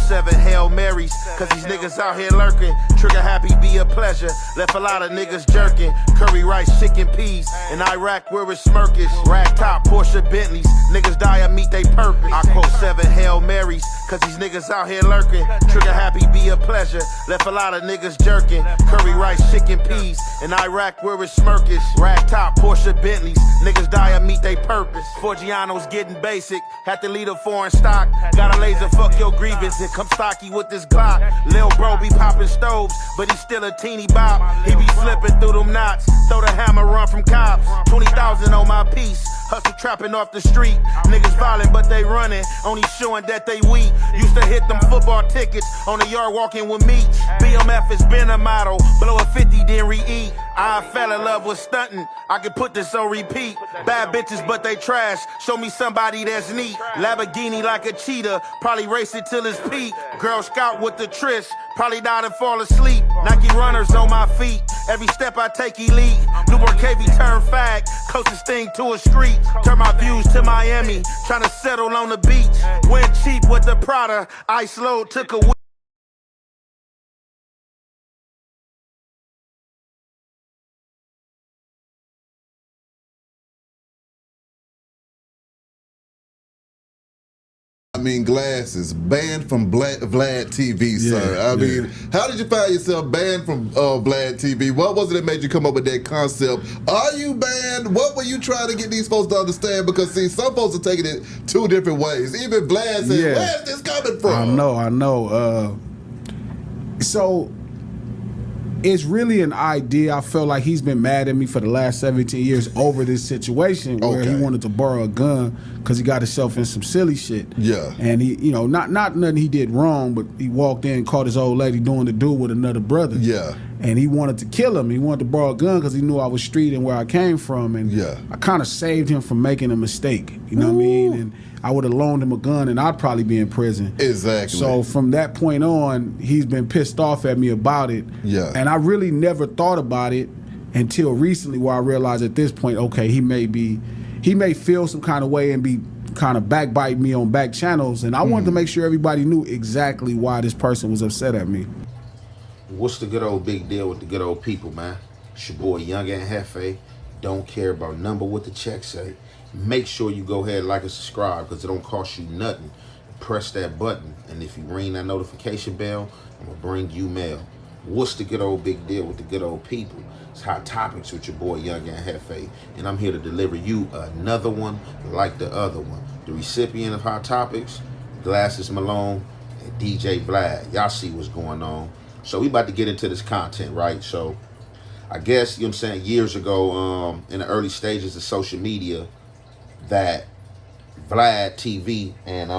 7 Hail Marys, cause these niggas out here lurking. Trigger happy be a pleasure. Left a lot of niggas jerking. Curry rice, chicken peas. In Iraq where it's smirkish. Rag top, Porsche Bentleys. Niggas die and meet they purpose. I quote 7 Hail Marys, cause these niggas out here lurking. Trigger happy be a pleasure. Left a lot of niggas jerking. Curry rice, chicken peas. In Iraq where it's smirkish. Rag top, Porsche Bentleys. Niggas die and meet they purpose. Forgiano's getting basic. Had to lead a foreign stock. Got a laser, fuck your grievance. And come stocky with this Glock. Lil bro be popping stoves, but he still a teeny bop. He be slipping through them knots. Throw the hammer, run from cops. 20,000 on my piece. Hustle trapping off the street. Niggas violent, but they running. Only showing that they weak. Used to hit them football tickets on the yard walking with me. BMF has been a model. Blow a 50, then re-eat. I fell in love with stunting. I can put this on repeat. Bad bitches, but they trash. Show me somebody that's neat. Lamborghini like a cheetah. Probably race it till it's peak. Girl Scout with the Trish. Probably died and fall asleep. Nike runners on my feet. Every step I take elite. Newport KV turn fag. Closest thing to a street. Turn my views to Miami. Tryna settle on the beach. Went cheap with the Prada. Ice load took a week. I mean, glasses banned from Vlad TV, sir. I mean, how did you find yourself banned from Vlad TV? What was it that made you come up with that concept? Are you banned? What were you trying to get these folks to understand? Because see, some folks are taking it 2 different ways. Even Vlad said, "Where's this coming from?" I know. So it's really an idea. I felt like he's been mad at me for the last 17 years over this situation where he wanted to borrow a gun because he got himself in some silly shit. Yeah. And he, you know, not nothing he did wrong, but he walked in, caught his old lady doing the dude with another brother. Yeah. And he wanted to kill him. He wanted to borrow a gun because he knew I was street and where I came from. And I kind of saved him from making a mistake. You know what I mean? And I would have loaned him a gun and I'd probably be in prison. Exactly. So from that point on, he's been pissed off at me about it. Yeah. And I really never thought about it until recently, where I realized at this point, okay, he may feel some kind of way and be kind of backbite me on back channels. And I wanted to make sure everybody knew exactly why this person was upset at me. What's the good old big deal with the good old people, man? It's your boy Young and Hefe. Don't care about number what the check say. Make sure you go ahead, like and subscribe, because it don't cost you nothing. Press that button, and if you ring that notification bell, I'm gonna bring you mail. What's the good old big deal with the good old people? It's Hot Topics with your boy Young and Hefe, and I'm here to deliver you another one like the other one. The recipient of Hot Topics, Glasses Malone and DJ Vlad. Y'all see what's going on. So we about to get into this content, right? So I guess, you know what I'm saying, years ago, in the early stages of social media, that Vlad TV and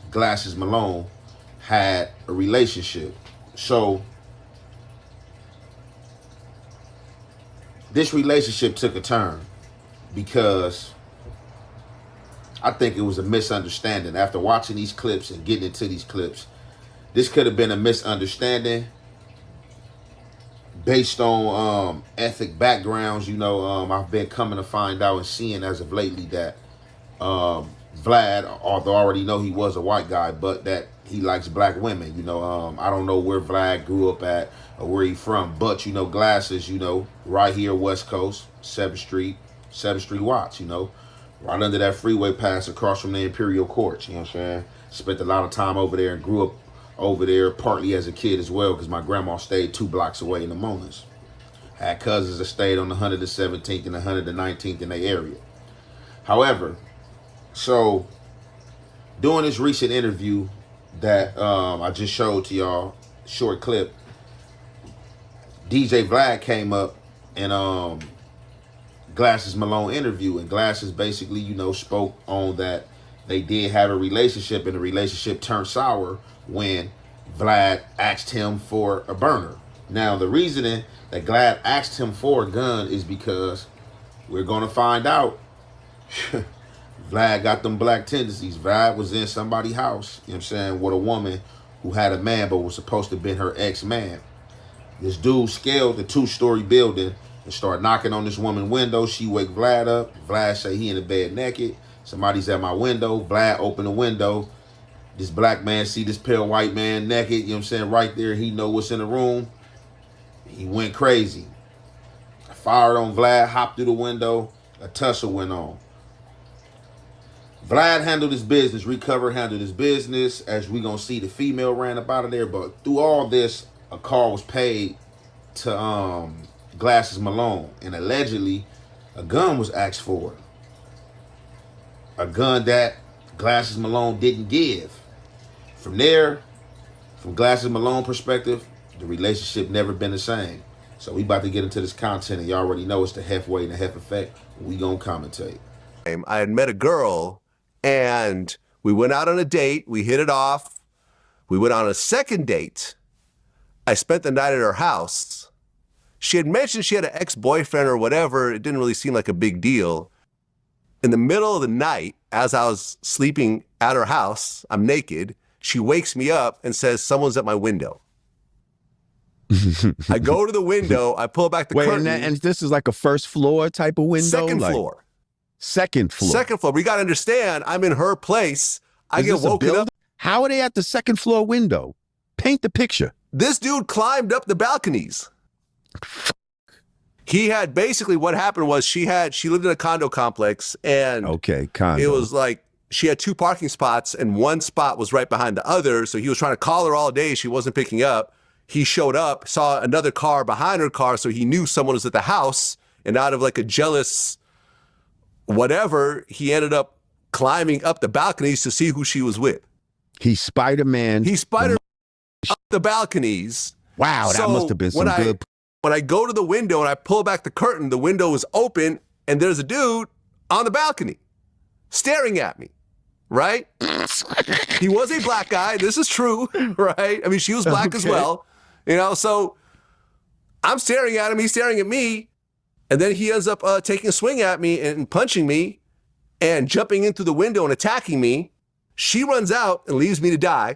Glasses Malone had a relationship. So this relationship took a turn because I think it was a misunderstanding. After watching these clips and getting into these clips, this could have been a misunderstanding based on ethnic backgrounds. You know, I've been coming to find out and seeing as of lately that Vlad, although I already know he was a white guy, but that he likes black women. You know, I don't know where Vlad grew up at or where he from, but, you know, Glasses, you know, right here, West Coast, 7th Street Watts, you know, right under that freeway pass across from the Imperial Courts, you know what I'm saying? Spent a lot of time over there and grew up over there partly as a kid as well, because my grandma stayed 2 blocks away in the Monas. Had cousins that stayed on the 117th and the 119th in the area. However, so doing this recent interview that I just showed to y'all, short clip, DJ Vlad came up and Glasses Malone interview, and Glasses basically, you know, spoke on that they did have a relationship, and the relationship turned sour when Vlad asked him for a burner. Now, the reasoning that Vlad asked him for a gun is because we're going to find out Vlad got them black tendencies. Vlad was in somebody's house, you know what I'm saying, with a woman who had a man but was supposed to have been her ex-man. This dude scaled the 2-story building and started knocking on this woman's window. She wake Vlad up. Vlad say he in the bed naked. Somebody's at my window. Vlad opened the window. This black man see this pale white man naked, you know what I'm saying, right there. He know what's in the room. He went crazy. Fired on Vlad, hopped through the window. A tussle went on. Vlad handled his business, Recover handled his business. As we gonna see, the female ran up out of there. But through all this, a call was paid to Glasses Malone. And allegedly, a gun was asked for. A gun that Glasses Malone didn't give. From there, from Glasses Malone perspective, the relationship never been the same. So we about to get into this content, and y'all already know it's the Hef Weight and the Hef Effect. We gonna commentate. I had met a girl, and we went out on a date. We hit it off. We went on a second date. I spent the night at her house. She had mentioned she had an ex-boyfriend or whatever. It didn't really seem like a big deal. In the middle of the night, as I was sleeping at her house, I'm naked. She wakes me up and says, someone's at my window. I go to the window, I pull back the curtain. And this is like a first floor type of window? Second floor. Second floor. Second floor. We got to understand, I'm in her place. I get woken up. How are they at the second floor window? Paint the picture. This dude climbed up the balconies. He had basically, what happened was she lived in a condo complex, and condo. It was like she had 2 parking spots and one spot was right behind the other. So he was trying to call her all day. She wasn't picking up. He showed up, saw another car behind her car. So he knew someone was at the house, and out of like a jealous whatever, he ended up climbing up the balconies to see who she was with. He Spider-Man. He Spider up the balconies. Wow, that must have been some good. When I go to the window and I pull back the curtain, the window is open and there's a dude on the balcony staring at me, right? He was a black guy. This is true, right? I mean, she was black as well, you know, so I'm staring at him. He's staring at me. And then he ends up taking a swing at me and punching me and jumping in through the window and attacking me. She runs out and leaves me to die.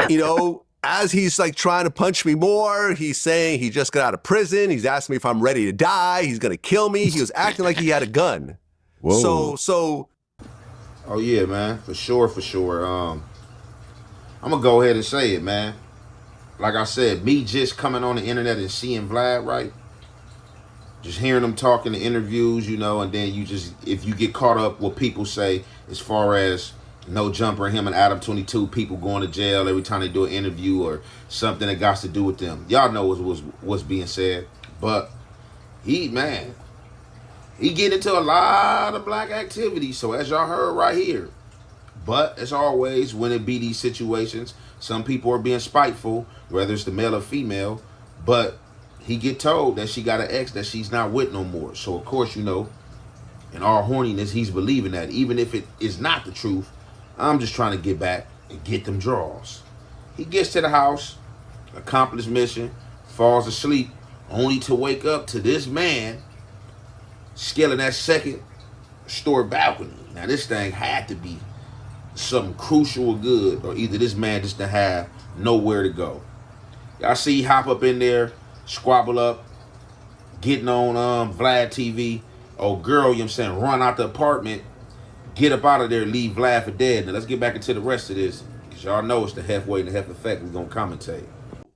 You know, as he's like trying to punch me more, he's saying he just got out of prison. He's asking me if I'm ready to die. He's going to kill me. He was acting like he had a gun. Whoa. So. Oh yeah, man. For sure. I'm going to go ahead and say it, man. Like I said, me just coming on the internet and seeing Vlad, right? Just hearing him talk in the interviews, you know, and then if you get caught up what people say as far as No Jumper, him and Adam 22, people going to jail every time they do an interview or something that got to do with them. Y'all know what's being said. But he get into a lot of black activity. So as y'all heard right here. But as always, when it be these situations, some people are being spiteful, whether it's the male or female. But he get told that she got an ex that she's not with no more. So of course, you know, in all horniness, he's believing that. Even if it is not the truth, I'm just trying to get back and get them draws. He gets to the house, accomplished mission, falls asleep, only to wake up to this man scaling that second story balcony. Now this thing had to be something crucial or good, or either this man just to have nowhere to go. Y'all see he hop up in there, squabble up, getting on Vlad TV. Oh girl, you know what I'm saying, run out the apartment, get up out of there, leave Vlad for dead. Now let's get back into the rest of this, because y'all know it's the Hef Weight and the Hef Effect. We're going to commentate.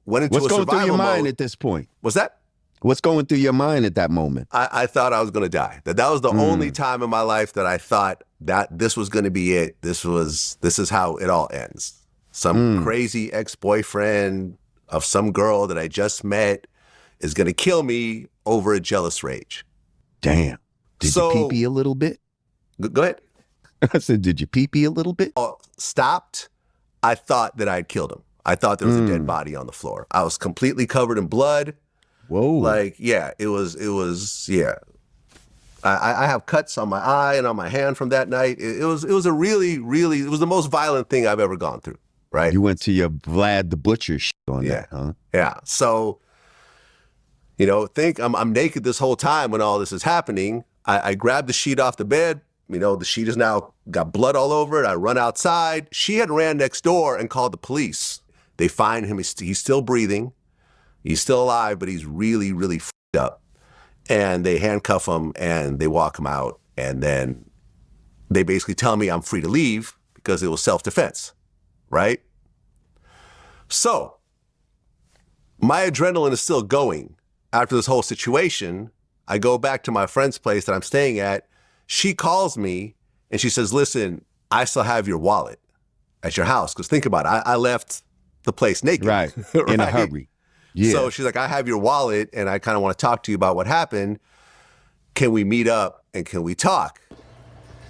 What's going through your mind at this point? What's that? What's going through your mind at that moment? I thought I was going to die. That was the only time in my life that I thought that this was going to be it. This is how it all ends. Some crazy ex-boyfriend of some girl that I just met is going to kill me over a jealous rage. Damn. Did you pee-pee a little bit? Go ahead. I said, did you pee-pee a little bit? Stopped. I thought that I had killed him. I thought there was a dead body on the floor. I was completely covered in blood. Whoa. Like, yeah, it was, yeah. I have cuts on my eye and on my hand from that night. It was a really, it was the most violent thing I've ever gone through, right? You went to your Vlad the Butcher shit on that, huh? Yeah. So, you know, I'm naked this whole time when all this is happening. I grabbed the sheet off the bed. You know, the sheet has now got blood all over it. I run outside. She had ran next door and called the police. They find him. He's still breathing. He's still alive, but he's really, really f***ed up. And they handcuff him and they walk him out. And then they basically tell me I'm free to leave because it was self-defense, right? So my adrenaline is still going after this whole situation. I go back to my friend's place that I'm staying at. She calls me and she says, listen, I still have your wallet at your house. Because think about it, I left the place naked. Right. In a hurry. Yeah. So she's like, I have your wallet and I kind of want to talk to you about what happened. Can we meet up and can we talk?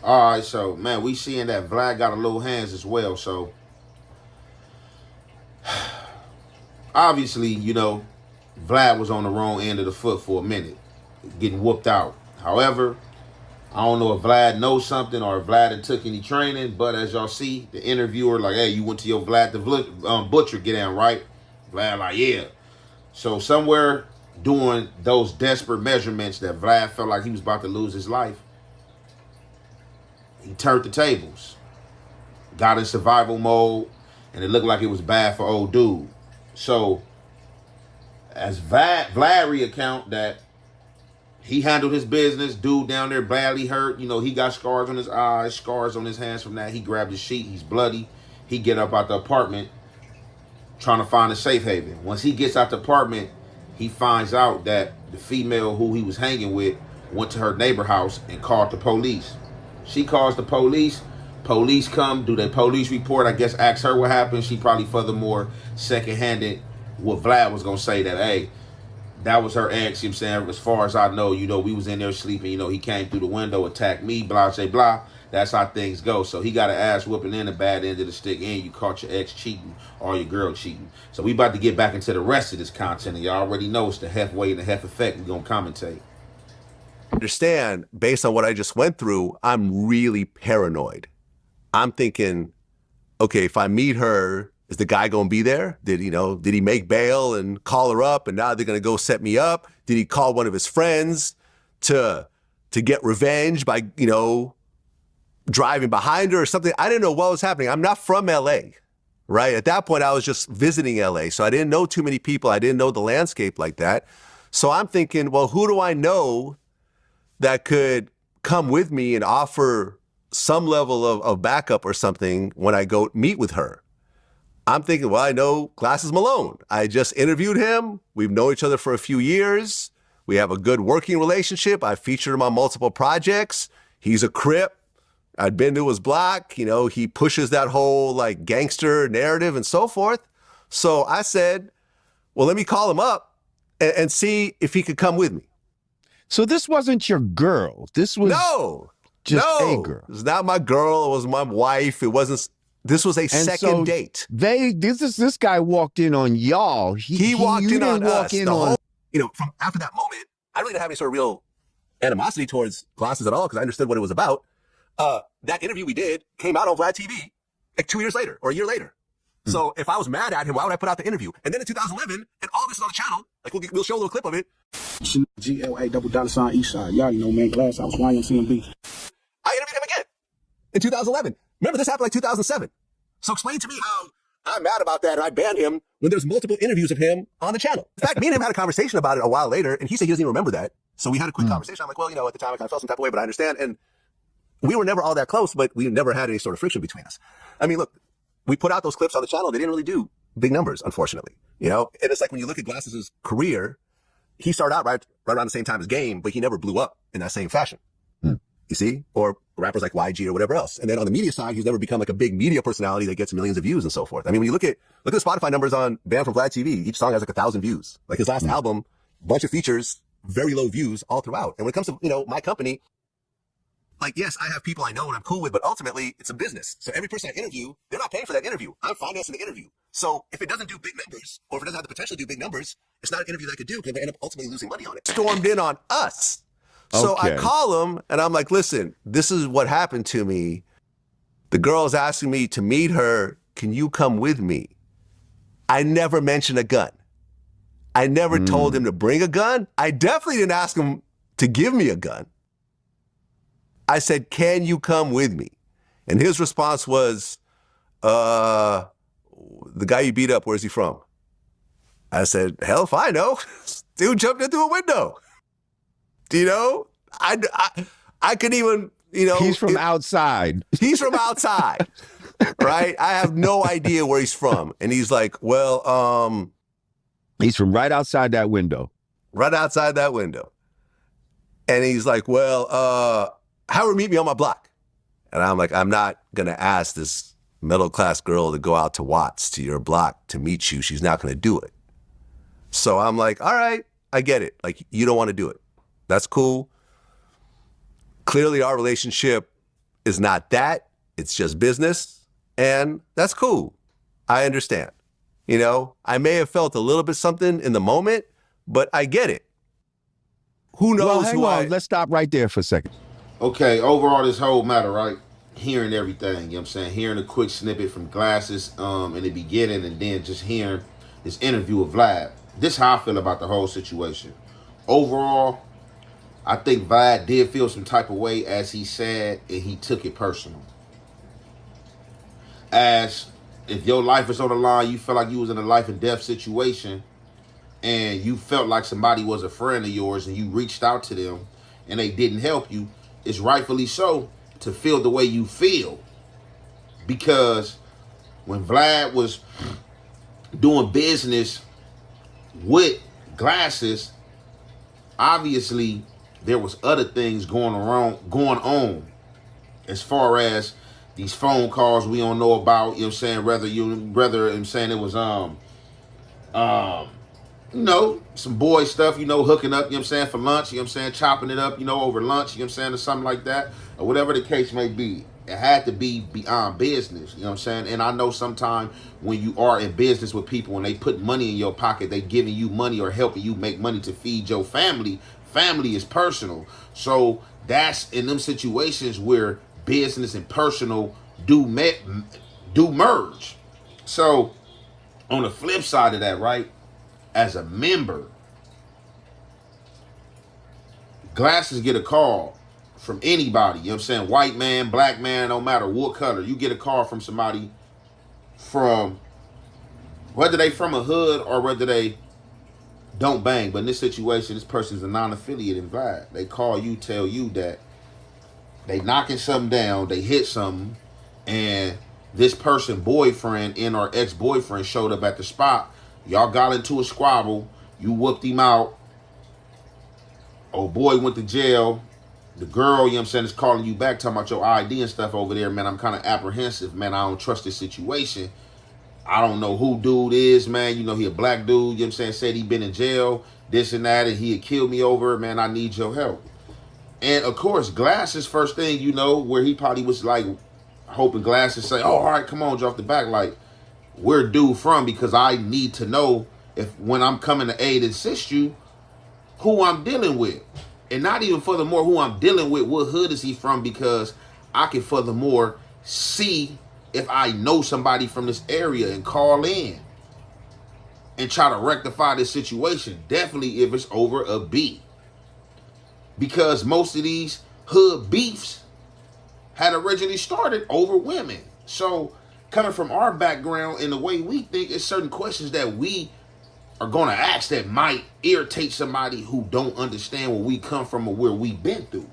All right, so, man, we seeing that Vlad got a little hands as well, so obviously, you know, Vlad was on the wrong end of the foot for a minute, getting whooped out. However, I don't know if Vlad knows something or if Vlad had took any training, but as y'all see, the interviewer like, hey, you went to your Vlad the Butcher get down, right? Vlad like, yeah. So somewhere doing those desperate measurements that Vlad felt like he was about to lose his life, he turned the tables, got in survival mode, and it looked like it was bad for old dude. So, as Vlad recount that he handled his business, dude down there badly hurt, you know, he got scars on his eyes, scars on his hands from that. He grabbed his sheet, he's bloody. He get up out the apartment trying to find a safe haven. Once he gets out the apartment, he finds out that the female who he was hanging with went to her neighbor house and called the police. She calls the police. Police come, do their police report. I guess ask her what happened. She probably furthermore second-handed what Vlad was going to say that, hey, that was her ex, you know what I'm saying? As far as I know, you know, we was in there sleeping. You know, he came through the window, attacked me, blah, blah, blah. That's how things go. So he got an ass whooping in the bad end of the stick, and you caught your ex cheating or your girl cheating. So we about to get back into the rest of this content, and y'all already know it's the Hef way and the Hef effect. We're going to commentate. Understand, based on what I just went through, I'm really paranoid. I'm thinking, okay, if I meet her, is the guy going to be there? Did he make bail and call her up and now they're going to go set me up? Did he call one of his friends to get revenge by, driving behind her or something? I didn't know what was happening. I'm not from LA, right? At that point, I was just visiting LA. So I didn't know too many people. I didn't know the landscape like that. So I'm thinking, well, who do I know that could come with me and offer some level of backup or something when I go meet with her? I'm thinking, well, I know Glasses Malone. I just interviewed him. We've known each other for a few years. We have a good working relationship. I featured him on multiple projects. He's a Crip. I'd been to his block. He pushes that whole like gangster narrative and so forth. So I said, well, let me call him up and see if he could come with me. So this wasn't your girl. This was just a girl. It was not my girl. It was my wife. This was a second date. This guy walked in on y'all. He walked in on us. From after that moment, I really didn't have any sort of real animosity towards Glasses at all because I understood what it was about. That interview we did came out on Vlad TV like 2 years later or a year later. So if I was mad at him, why would I put out the interview? And then in 2011, and all this is on the channel, like we'll show a little clip of it. GLA $$ Eastside. Y'all, man, Glass House, YMCMB. I interviewed him again in 2011. Remember, this happened like 2007. So explain to me how I'm mad about that and I banned him when there's multiple interviews of him on the channel. In fact, me and him had a conversation about it a while later, and he said he doesn't even remember that. So we had a quick conversation. I'm like, well, at the time I kind of felt some type of way, but I understand. And we were never all that close, but we never had any sort of friction between us. I mean, look, we put out those clips on the channel. They didn't really do big numbers, unfortunately. And it's like when you look at Glasses' career, he started out right around the same time as Game, but he never blew up in that same fashion. You see? Or rappers like YG or whatever else. And then on the media side, he's never become like a big media personality that gets millions of views and so forth. I mean, when you look at the Spotify numbers on Band from Vlad TV, each song has like 1,000 views. Like his last album, bunch of features, very low views all throughout. And when it comes to, my company, like, yes, I have people I know and I'm cool with, but ultimately it's a business. So every person I interview, they're not paying for that interview. I'm financing the interview. So if it doesn't do big numbers, or if it doesn't have the potential to do big numbers, it's not an interview that I could do because I end up ultimately losing money on it. Stormed in on us. So I call him and I'm like, listen, this is what happened to me. The girl's asking me to meet her. Can you come with me? I never mentioned a gun. I never told him to bring a gun. I definitely didn't ask him to give me a gun. I said, can you come with me? And his response was, the guy you beat up, where's he from? I said, hell if I know. Dude jumped in through a window. I couldn't even He's from outside. He's from outside, right? I have no idea where he's from. And he's like, well, he's from right outside that window. Right outside that window. And he's like, well, Howard, meet me on my block. And I'm like, I'm not going to ask this middle-class girl to go out to Watts, to your block, to meet you. She's not going to do it. So I'm like, all right, I get it. Like, you don't want to do it. That's cool. Clearly, our relationship is not that. It's just business. And that's cool. I understand. I may have felt a little bit something in the moment, but I get it. Who knows hang on. Let's stop right there for a second. Okay, overall, this whole matter, right? Hearing everything, you know what I'm saying? Hearing a quick snippet from Glasses in the beginning, and then just hearing this interview with Vlad. This is how I feel about the whole situation. Overall, I think Vlad did feel some type of way, as he said, and he took it personal. As if your life is on the line, you felt like you was in a life and death situation, and you felt like somebody was a friend of yours, and you reached out to them, and they didn't help you, it's rightfully so to feel the way you feel. Because when Vlad was doing business with Glasses, obviously there was other things going on as far as these phone calls we don't know about, you know what I'm saying, whether I'm saying it was some boy stuff, hooking up, you know what I'm saying, for lunch, you know what I'm saying, chopping it up, over lunch, you know what I'm saying, or something like that, or whatever the case may be. It had to be beyond business, you know what I'm saying? And I know sometimes when you are in business with people and they put money in your pocket, they giving you money or helping you make money to feed your family. Family is personal. So that's in them situations where business and personal do merge. So on the flip side of that, right, as a member, Glasses get a call from anybody, you know what I'm saying? White man, black man, no matter what color. You get a call from somebody from, whether they from a hood or whether they don't bang. But in this situation, this person's a non-affiliate in Vlad. They call you, tell you that they knocking something down, they hit something, and this person, boyfriend and or ex-boyfriend, showed up at the spot. Y'all got into a squabble. You whooped him out. Old boy went to jail. The girl, you know what I'm saying, is calling you back, talking about your ID and stuff over there. Man, I'm kind of apprehensive. Man, I don't trust this situation. I don't know who dude is, man. He a black dude, you know what I'm saying, said he been in jail, this and that, and he had killed me over it. Man, I need your help. And, of course, Glasses, first thing, where he probably was, like, hoping Glasses say, oh, all right, come on, drop the back, like, where dude from? Because I need to know if when I'm coming to aid and assist you, who I'm dealing with. And not even furthermore who I'm dealing with, what hood is he from, because I can furthermore see if I know somebody from this area and call in and try to rectify this situation. Definitely if it's over a beat. Because most of these hood beefs had originally started over women. So coming from our background and the way we think, it's certain questions that we are going to ask that might irritate somebody who don't understand where we come from or where we've been through.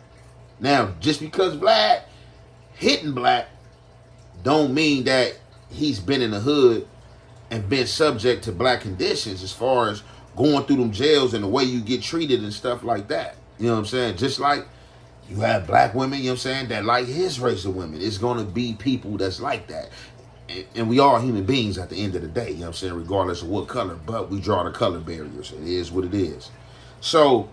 Now, just because Vlad hitting black don't mean that he's been in the hood and been subject to black conditions as far as going through them jails and the way you get treated and stuff like that. You know what I'm saying? Just like you have black women, you know what I'm saying, that like his race of women. It's going to be people that's like that. And we are human beings at the end of the day, you know what I'm saying, regardless of what color, but we draw the color barriers. It is what it is. So,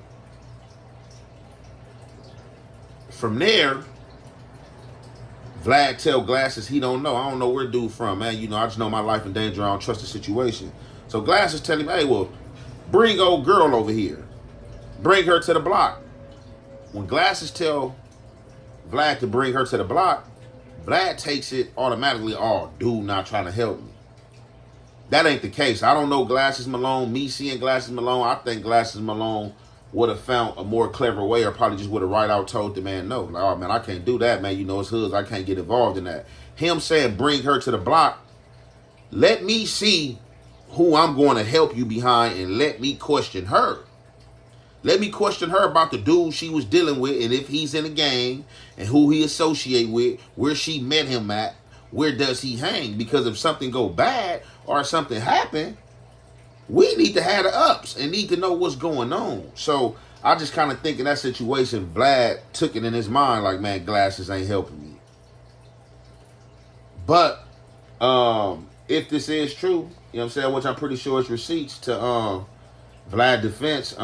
from there, Vlad tell Glasses he don't know. I don't know where dude from, man. I just know my life in danger. I don't trust the situation. So Glasses tell him, hey, well, bring old girl over here. Bring her to the block. When Glasses tell Vlad to bring her to the block, Vlad takes it automatically, oh, dude not trying to help me. That ain't the case. I don't know Glasses Malone. Me seeing Glasses Malone, I think Glasses Malone would have found a more clever way, or probably just would have right out told the man no. Like, oh, man, I can't do that, man. It's hoods. I can't get involved in that. Him saying, bring her to the block, let me see who I'm going to help you behind and let me question her. Let me question her about the dude she was dealing with and if he's in a gang and who he associate with, where she met him at, where does he hang? Because if something go bad or something happen, we need to have the ups and need to know what's going on. So I just kind of think in that situation, Vlad took it in his mind like, man, Glasses ain't helping me. But if this is true, you know what I'm saying, which I'm pretty sure is receipts to Vlad defense,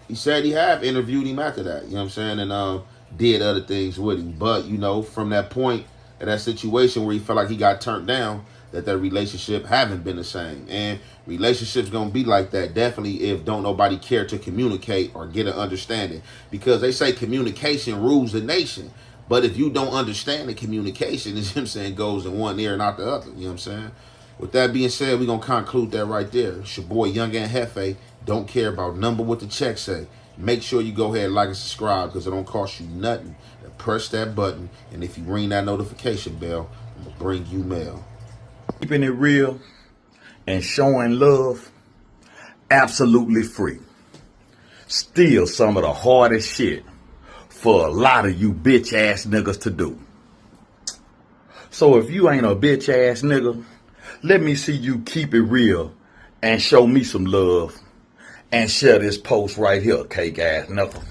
he said he have interviewed him after that, you know what I'm saying, and did other things with him. But, you know, from that point, at that situation where he felt like he got turned down, that relationship haven't been the same. And relationships gonna be like that, definitely, if don't nobody care to communicate or get an understanding. Because they say communication rules the nation. But if you don't understand the communication, you know what I'm saying, goes in one ear and out the other, you know what I'm saying? With that being said, we're going to conclude that right there. It's your boy, Young and Hefe. Don't care about number what the check say. Make sure you go ahead and like and subscribe because it don't cost you nothing. Press that button, and if you ring that notification bell, I'm going to bring you mail. Keeping it real and showing love, absolutely free. Still some of the hardest shit for a lot of you bitch ass niggas to do. So if you ain't a bitch ass nigga, let me see you keep it real and show me some love and share this post right here, cake ass nigga.